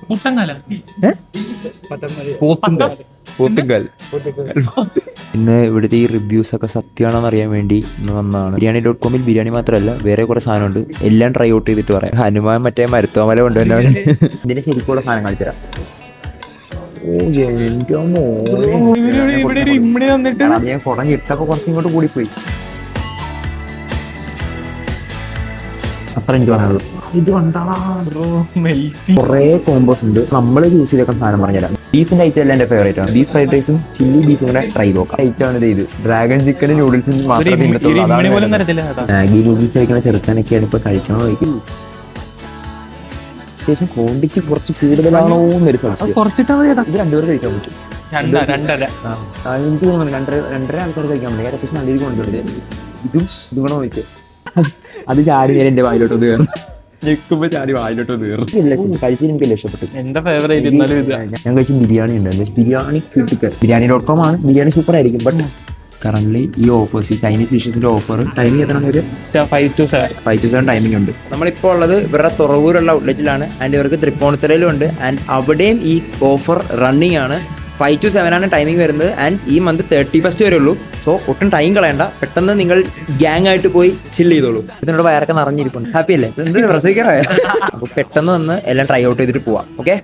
മുട്ടങ്ങാല പോത്തുങ്കൽ. പിന്നെ ഇവിടുത്തെ ഈ റിവ്യൂസ് ഒക്കെ സത്യമാണോന്ന് അറിയാൻ വേണ്ടി വന്നതാണ്. ബിരിയാണി.comൽ ബിരിയാണി മാത്രമല്ല വേറെ കുറെ സാധനമുണ്ട്. എല്ലാം ട്രൈ ഔട്ട് ചെയ്തിട്ട് പറയാം. ഹനുമാൻ മറ്റേ മരുത്തോമല കൊണ്ടുവന്നാണ് ഇതിന്റെ ശരിക്കുള്ള സാധനം കാണിച്ചു തരാം. ഞാൻ കുടഞ്ഞ് ഇട്ടപ്പോ കുറച്ച് ഇങ്ങോട്ട് കൂടിപ്പോയി. അത്ര എനിക്ക് പറയാനുള്ളൂ. ഇത് കൊറേ കോമ്പോസ് ഉണ്ട്. നമ്മൾ യൂസ് ചെയ്തേക്കാൻ സാധനം പറഞ്ഞുതരാം. ബീഫിന്റെ ഐറ്റം എല്ലാം എന്റെ ഫേവറേറ്റ് ആണ്. ബീഫ് ഫ്രൈഡ് റൈസും ചില്ലി ബീഫും കൂടെ ട്രൈ നോക്കാം. ഐറ്റം ആണ് ഇത്. ഡ്രാഗൺ ചിക്കനും നൂഡിൽസും മാത്രമേ മാഗി നൂഡിൽസ് കഴിക്കുന്ന ചെറുക്കാനൊക്കെയാണ് ഇപ്പൊ കഴിക്കണോ. അത്യാവശ്യം ക്വാണ്ടിറ്റി കുറച്ച് കൂടുതലാണോ എന്നൊരു സംശയം. ഇത് രണ്ടുപേർ കഴിക്കാൻ പറ്റും. എനിക്ക് തോന്നുന്നു രണ്ടര ആൾക്കാർ കഴിക്കാൻ പറ്റും. അത്യാവശ്യം നല്ല രീതി കൊണ്ടുവരുന്നത്. ഇതും കൂടെ നോക്കിയത് അത് ചാടി നേരെ എന്റെ വായിലോട്ട് കയറും. ഞെക്കുമ്പോ ചാടി വായിലോട്ട് കയറും. കഴിച്ചാൽ എനിക്ക് ഇഷ്ടപ്പെട്ടു. എന്റെ ഫേവറേറ്റ് ഞാൻ കഴിച്ച ബിരിയാണി ഉണ്ടായിരുന്നു. ബിരിയാണി കിട്ടിക്കൽ ബിരിയാണി.com ആണ്. ബിരിയാണി സൂപ്പർ ആയിരിക്കും. ബട്ട് കറന്റ് ഈ ഓഫേഴ്സ് ചൈനീസ് ഡിഷസിന്റെ ഓഫർ ടൈമിംഗ് എത്ര? 5 to 7 ടൈമിംഗ് ഉണ്ട്. നമ്മളിപ്പോൾ ഉള്ളത് ഇവരുടെ തുറവൂരുള്ള ഔട്ട്ലെറ്റിലാണ്. ആൻഡ് ഇവർക്ക് തൃപ്പൂണിത്തുറയിലും ഉണ്ട്. ആൻഡ് അവിടെയും ഈ ഓഫർ റണ്ണിങ് ആണ്. 5 to 7 ആണ് ടൈമിംഗ് വരുന്നത്. ആൻഡ് ഈ മന്ത് 31st വരെ ഉള്ളൂ. സോ ഒട്ടും ടൈം കളയണ്ട. പെട്ടെന്ന് നിങ്ങൾ ഗ്യാങ് ആയിട്ട് പോയി ചില്ല് ചെയ്തോളൂ. ഇതിനോട് വയറൊക്കെ നിറഞ്ഞിരിക്കുന്നു. ഹാപ്പി അല്ലേ? എന്ത് പ്രസവിക്കാറായ? അപ്പൊ പെട്ടെന്ന് വന്ന് എല്ലാം ട്രൈ ഔട്ട് ചെയ്തിട്ട് പോവാം. ഓക്കെ.